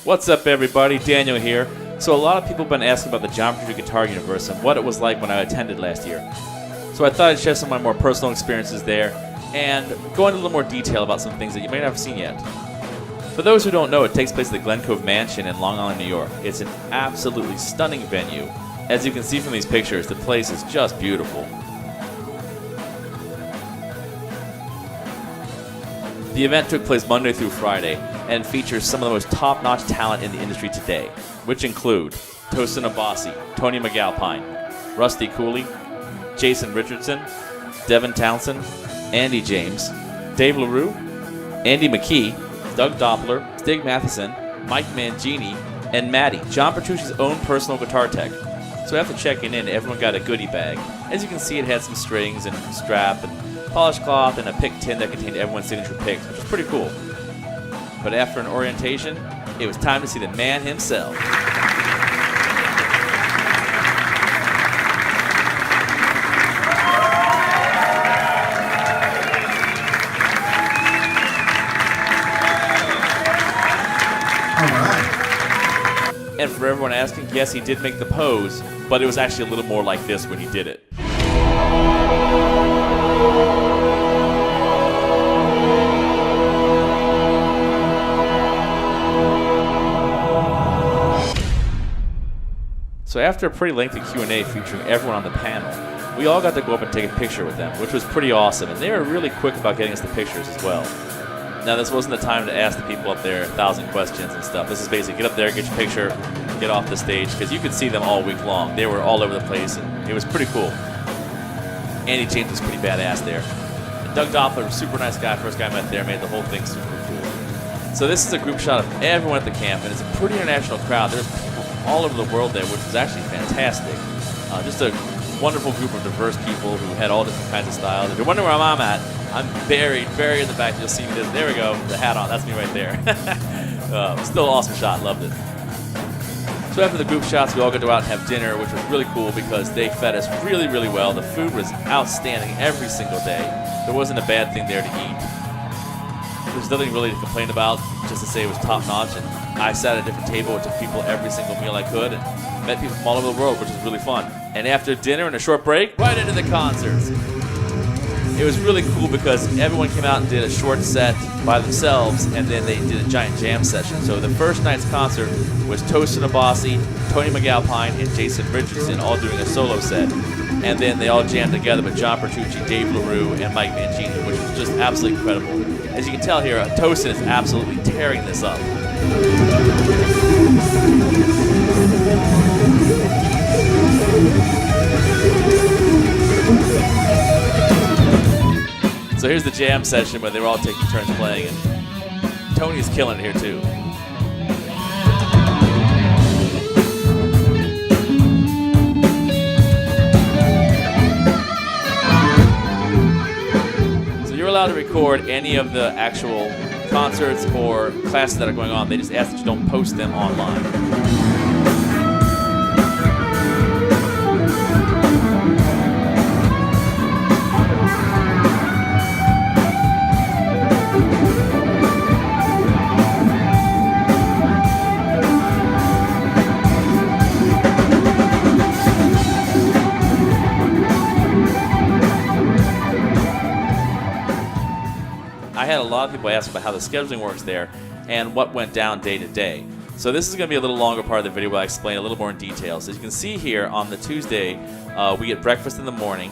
What's up, everybody? Daniel here. So a lot of people have been asking about the John Petrucci Guitar Universe and what it was like when I attended last year. So I thought I'd share some of my more personal experiences there and go into a little more detail about some things that you may not have seen yet. For those who don't know, it takes place at the Glen Cove Mansion in Long Island, New York. It's an absolutely stunning venue. As you can see from these pictures, the place is just beautiful. The event took place Monday through Friday and features some of the most top-notch talent in the industry today, which include Tosin Abasi, Tony McAlpine, Rusty Cooley, Jason Richardson, Devin Townsend, Andy James, Dave LaRue, Andy McKee, Doug Doppler, Stig Matheson, Mike Mangini, and Maddie, John Petrucci's own personal guitar tech. So after checking in, everyone got a goodie bag. As you can see, it had some strings and strap and polished cloth and a pick tin that contained everyone's signature picks, which was pretty cool. But after an orientation, it was time to see the man himself. And for everyone asking, yes, he did make the pose, but it was actually a little more like this when he did it. So after a pretty lengthy Q&A featuring everyone on the panel, we all got to go up and take a picture with them, which was pretty awesome, and they were really quick about getting us the pictures as well. Now, this wasn't the time to ask the people up there 1,000 questions and stuff. This is basically get up there, get your picture, get off the stage, because you could see them all week long. They were all over the place, and it was pretty cool. Andy James was pretty badass there. And Doug Doppler, super nice guy, first guy I met there, made the whole thing super cool. So this is a group shot of everyone at the camp, and it's a pretty international crowd. There's people from all over the world there, which was actually fantastic. Just a wonderful group of diverse people who had all different kinds of styles. If you're wondering where I'm at, I'm buried in the back. You'll see me. There we go. The hat on. That's me right there. Still an awesome shot. Loved it. So after the group shots, we all got to go out and have dinner, which was really cool because they fed us really, really well. The food was outstanding every single day. There wasn't a bad thing there to eat. There's nothing really to complain about, just to say it was top-notch. And I sat at a different table and took people every single meal I could and met people from all over the world, which was really fun. And after dinner and a short break, right into the concerts. It was really cool because everyone came out and did a short set by themselves, and then they did a giant jam session. So the first night's concert was Tosin Abasi, Tony McAlpine, and Jason Richardson all doing a solo set. And then they all jammed together with John Petrucci, Dave LaRue, and Mike Mangini, which was just absolutely incredible. As you can tell here, Tosin is absolutely tearing this up. So here's the jam session where they were all taking turns playing, and Tony's killing it here too. So you're allowed to record any of the actual concerts or classes that are going on. They just ask that you don't post them online. I had a lot of people ask about how the scheduling works there and what went down day to day. So this is going to be a little longer part of the video where I explain a little more in detail. So as you can see here, on the Tuesday, we get breakfast in the morning,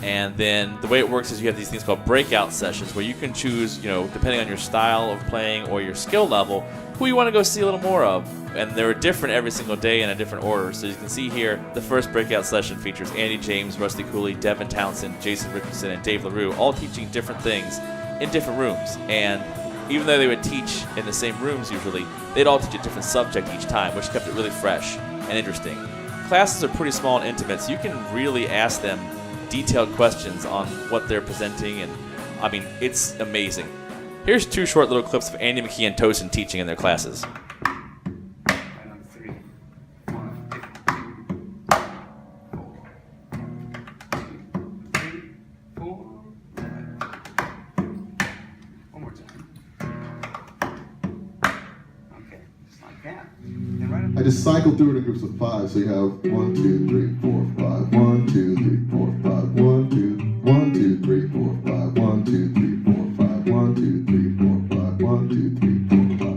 and then the way it works is you have these things called breakout sessions where you can choose, depending on your style of playing or your skill level, who you want to go see a little more of. And they're different every single day in a different order. So you can see here, the first breakout session features Andy James, Rusty Cooley, Devin Townsend, Jason Richardson, and Dave LaRue, all teaching different things in different rooms. And even though they would teach in the same rooms usually, they'd all teach a different subject each time, which kept it really fresh and interesting. Classes are pretty small and intimate, so you can really ask them detailed questions on what they're presenting, and I mean, it's amazing. Here's two short little clips of Andy McKee and Tosin teaching in their classes. I just cycle through it in groups of 5, so you have 1, 2, 3, 4, 5, 1, 2, 3, 4, 5, 1, 2, 1, 2, 3, 4, 5, 1, 2, 3, 4, 5, 1, 2, 3, 4, 5, 1, 2, 3, 4, 5.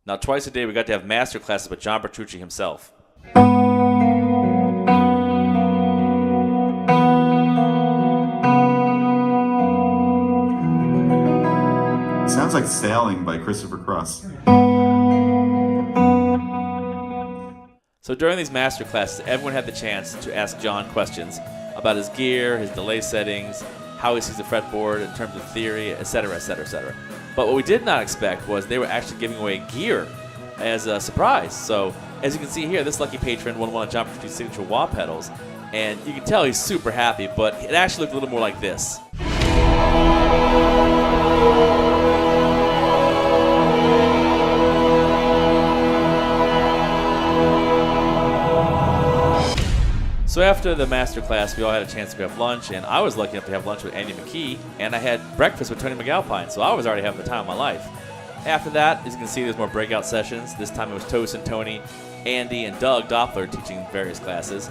Now, twice a day, we got to have master classes with John Petrucci himself. Sounds like Sailing by Christopher Cross. So during these master classes, everyone had the chance to ask John questions about his gear, his delay settings, how he sees the fretboard in terms of theory, etc., etc., etc. But what we did not expect was they were actually giving away gear as a surprise. So as you can see here, this lucky patron won one of John Petrucci's signature wah pedals, and you can tell he's super happy, but it actually looked a little more like this. So after the master class, we all had a chance to go have lunch, and I was lucky enough to have lunch with Andy McKee, and I had breakfast with Tony McAlpine, so I was already having the time of my life. After that, as you can see, there's more breakout sessions. This time it was Toast and Tony, Andy, and Doug Doppler teaching various classes.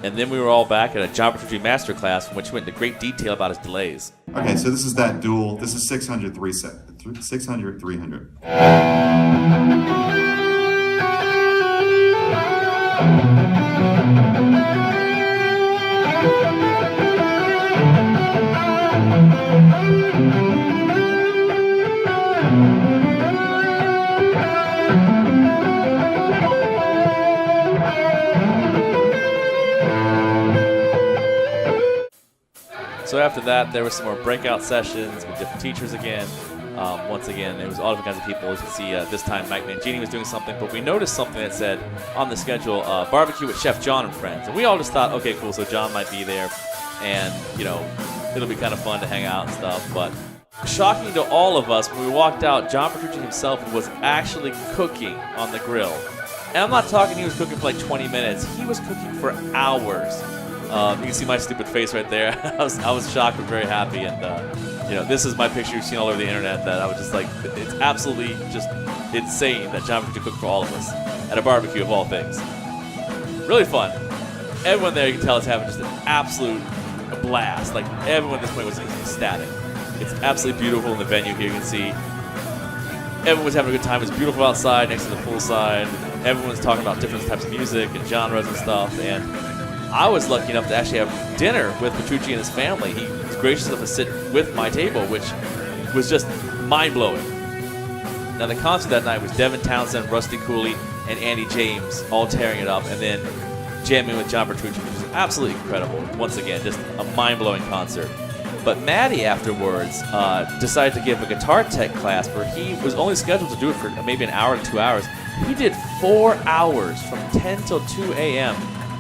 And then we were all back at a John Petrucci master class, from which he went into great detail about his delays. Okay, so this is that dual. This is 600, 300. So after that, there were some more breakout sessions with different teachers again. Once again, it was all different kinds of people. As you can see, this time Mike Mangini was doing something, but we noticed something that said on the schedule, barbecue with Chef John and friends. And we all just thought, okay, cool, so John might be there, and, you know, it'll be kind of fun to hang out and stuff. But shocking to all of us, when we walked out, John Petrucci himself was actually cooking on the grill. And I'm not talking he was cooking for like 20 minutes. He was cooking for hours. You can see my stupid face right there. I was shocked but very happy, and you know, this is my picture you've seen all over the internet that I was just like, it's absolutely just insane that John Petrucci cooked for all of us at a barbecue of all things. Really fun. Everyone there, you can tell, is having just an absolute blast. Like, everyone at this point was ecstatic. It's absolutely beautiful in the venue here. You can see everyone was having a good time. It was beautiful outside next to the poolside. Everyone was talking about different types of music and genres and stuff, and I was lucky enough to actually have dinner with Petrucci and his family. He was gracious enough to sit with my table, which was just mind-blowing. Now, the concert that night was Devin Townsend, Rusty Cooley, and Andy James all tearing it up, and then jamming with John Petrucci, which was absolutely incredible. Once again, just a mind-blowing concert. But Maddie afterwards decided to give a guitar tech class where he was only scheduled to do it for maybe an hour to 2 hours. He did 4 hours from 10 till 2 a.m.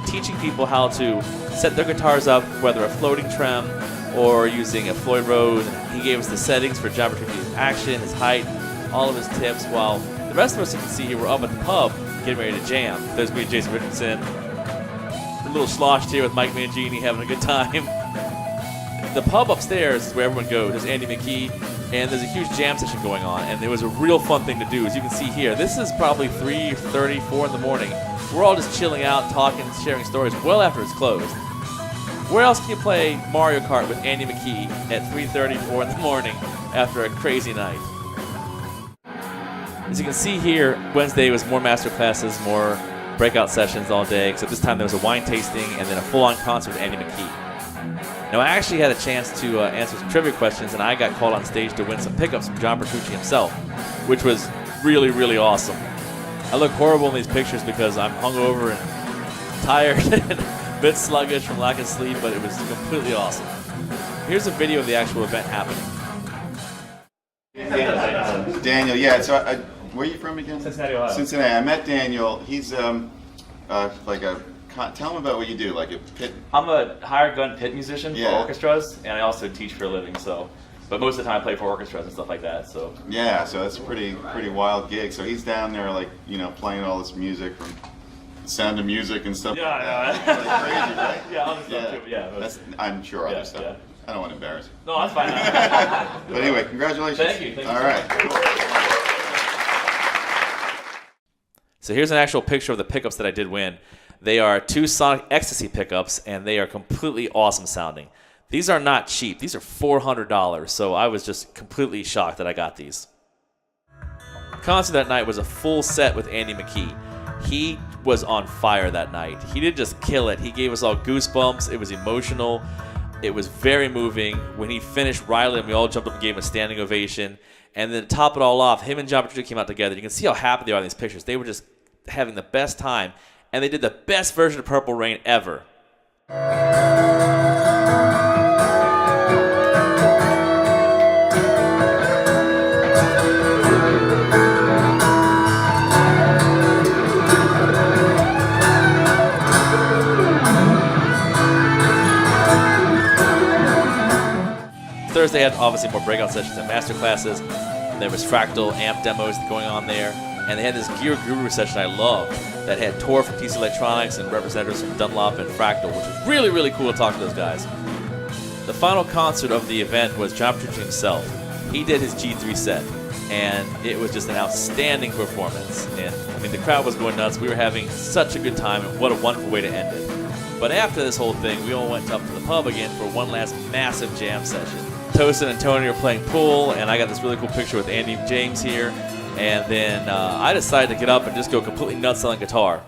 teaching people how to set their guitars up, whether a floating trem or using a Floyd Rose. He gave us the settings for John Petrucci's action, his height, all of his tips, while the rest of us, you can see here, were up at the pub getting ready to jam. There's me and Jason Richardson. A little sloshed here with Mike Mangini having a good time. The pub upstairs is where everyone goes. There's Andy McKee, and there's a huge jam session going on, and it was a real fun thing to do. As you can see here, this is probably 3:30, 4 in the morning. We're all just chilling out, talking, sharing stories well after it's closed. Where else can you play Mario Kart with Andy McKee at 3:30, 4 in the morning after a crazy night? As you can see here, Wednesday was more master classes, more breakout sessions all day, except this time there was a wine tasting and then a full-on concert with Andy McKee. Now, I actually had a chance to answer some trivia questions, and I got called on stage to win some pickups from John Petrucci himself, which was really, really awesome. I look horrible in these pictures because I'm hungover and tired and a bit sluggish from lack of sleep, but it was completely awesome. Here's a video of the actual event happening. Daniel, yeah, so where are you from again? Cincinnati, Ohio. Cincinnati. I met Daniel. He's like a, tell him about what you do, like a pit. I'm a hired gun pit musician for orchestras, and I also teach for a living, so. But most of the time I play for orchestras and stuff like that, so. Yeah, so that's a pretty wild gig. So he's down there, like, you know, playing all this music from Sound of Music and stuff. Yeah, I know. Like crazy, right? Yeah, other stuff too. Yeah, That's, I'm sure other stuff. yeah. I don't want to embarrass you. No, that's fine. But anyway, congratulations. Thank you. Thank you All so right. So here's an actual picture of the pickups that I did win. They are 2 Sonic Ecstasy pickups, and they are completely awesome sounding. These are not cheap. These are $400, so I was just completely shocked that I got these. The concert that night was a full set with Andy McKee. He was on fire that night. He didn't just kill it. He gave us all goosebumps. It was emotional. It was very moving. When he finished Riley, and we all jumped up and gave him a standing ovation. And then to top it all off, him and John Petrucci came out together. You can see how happy they are in these pictures. They were just having the best time. And they did the best version of Purple Rain ever. Thursday had obviously more breakout sessions and master classes. There was fractal amp demos going on there. And they had this Gear Guru session I loved that had Tor from TC Electronics and representatives from Dunlop and Fractal, which was really, really cool to talk to those guys. The final concert of the event was John Petrucci himself. He did his G3 set, and it was just an outstanding performance. And I mean, the crowd was going nuts. We were having such a good time, and what a wonderful way to end it. But after this whole thing, we all went up to the pub again for one last massive jam session. Tosin and Tony were playing pool, and I got this really cool picture with Andy James here. And then I decided to get up and just go completely nuts on guitar.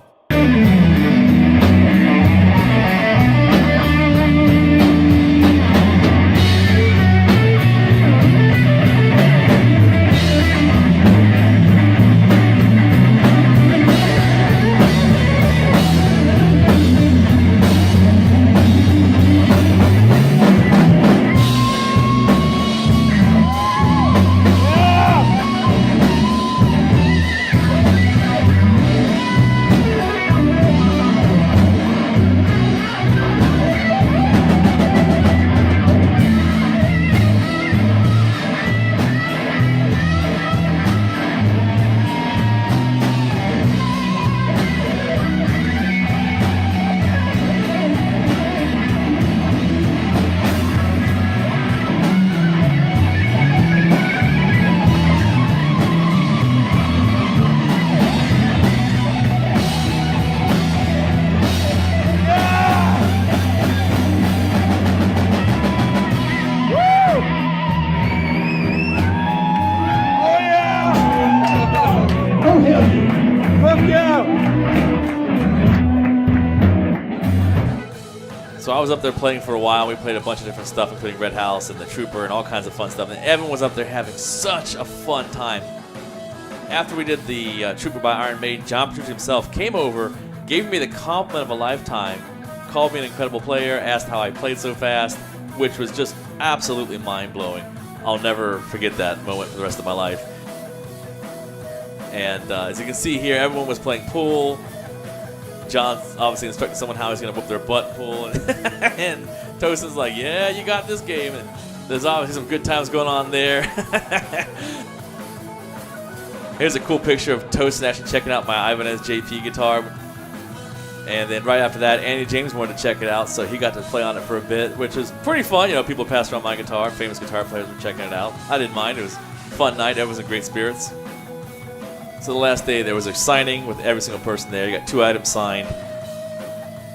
So I was up there playing for a while. We played a bunch of different stuff, including Red House and The Trooper and all kinds of fun stuff. And Evan was up there having such a fun time. After we did the Trooper by Iron Maiden, John Petrucci himself came over, gave me the compliment of a lifetime, called me an incredible player, asked how I played so fast, which was just absolutely mind-blowing. I'll never forget that moment for the rest of my life. And as you can see here, everyone was playing pool. John's obviously instructing someone how he's going to whoop their butt in pool. And Tosin's like, yeah, you got this game. And there's obviously some good times going on there. Here's a cool picture of Tosin actually checking out my Ibanez JP guitar. And then right after that, Andy James wanted to check it out, so he got to play on it for a bit, which was pretty fun. You know, people passed around my guitar. Famous guitar players were checking it out. I didn't mind. It was a fun night. Everyone was in great spirits. So the last day, there was a signing with every single person there. You got 2 items signed.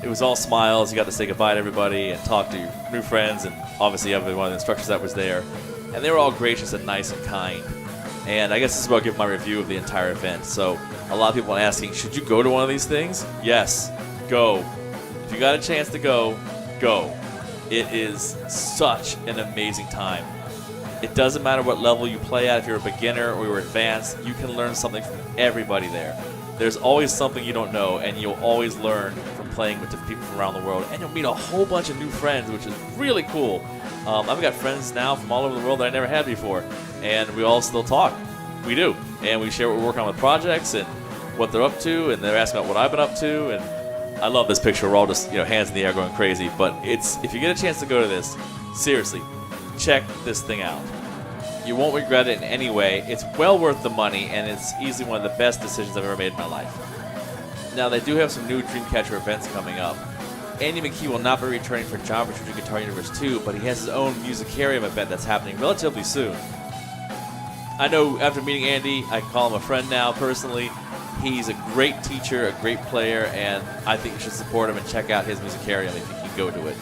It was all smiles. You got to say goodbye to everybody and talk to your new friends, and obviously every one of the instructors that was there. And they were all gracious and nice and kind. And I guess this is where I'll give my review of the entire event. So a lot of people are asking, should you go to one of these things? Yes, go. If you got a chance to go, go. It is such an amazing time. It doesn't matter what level you play at. If you're a beginner or you're advanced, you can learn something from everybody there. There's always something you don't know, and you'll always learn from playing with different people from around the world. And you'll meet a whole bunch of new friends, which is really cool. I've got friends now from all over the world that I never had before, and we all still talk. We do, and we share what we're working on with projects and what they're up to, and they're asking about what I've been up to. And I love this picture. We're all just, hands in the air going crazy. But if you get a chance to go to this, seriously, check this thing out. You won't regret it in any way. It's well worth the money, and it's easily one of the best decisions I've ever made in my life. Now, they do have some new DreamCatcher events coming up. Andy McKee will not be returning for John Petrucci Guitar Universe 2, but he has his own Musicarium event that's happening relatively soon. I know after meeting Andy, I call him a friend now personally. He's a great teacher, a great player, and I think you should support him and check out his Musicarium if you can go to it.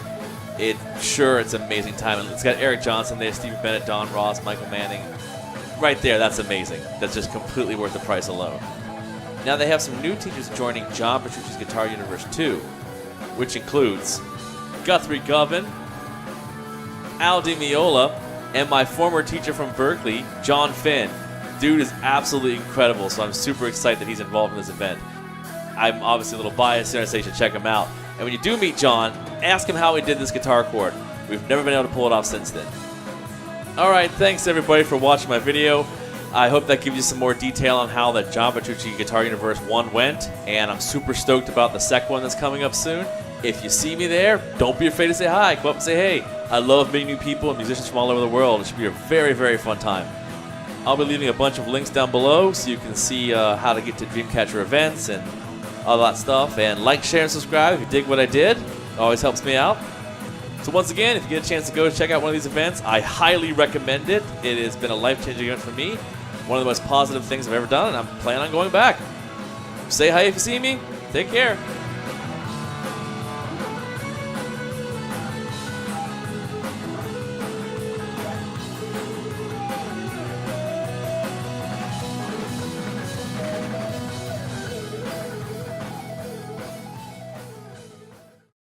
It's an amazing time. And it's got Eric Johnson there, Stephen Bennett, Don Ross, Michael Manning. Right there, that's amazing. That's just completely worth the price alone. Now they have some new teachers joining John Petrucci's Guitar Universe 2, which includes Guthrie Govan, Al DiMiola, and my former teacher from Berkeley, John Finn. Dude is absolutely incredible, so I'm super excited that he's involved in this event. I'm obviously a little biased here, and I say you should check him out. And when you do meet John, ask him how he did this guitar chord. We've never been able to pull it off since then. Alright, thanks everybody for watching my video. I hope that gives you some more detail on how the John Petrucci Guitar Universe 1 went, and I'm super stoked about the second one that's coming up soon. If you see me there, don't be afraid to say hi. Come up and say hey. I love meeting new people and musicians from all over the world. It should be a very, very fun time. I'll be leaving a bunch of links down below so you can see how to get to DreamCatcher Events and all that stuff. And like, share, and subscribe if you dig what I did. It always helps me out. So once again, if you get a chance to go check out one of these events, I highly recommend it. It has been a life-changing event for me. One of the most positive things I've ever done, and I'm planning on going back. Say hi if you see me. Take care.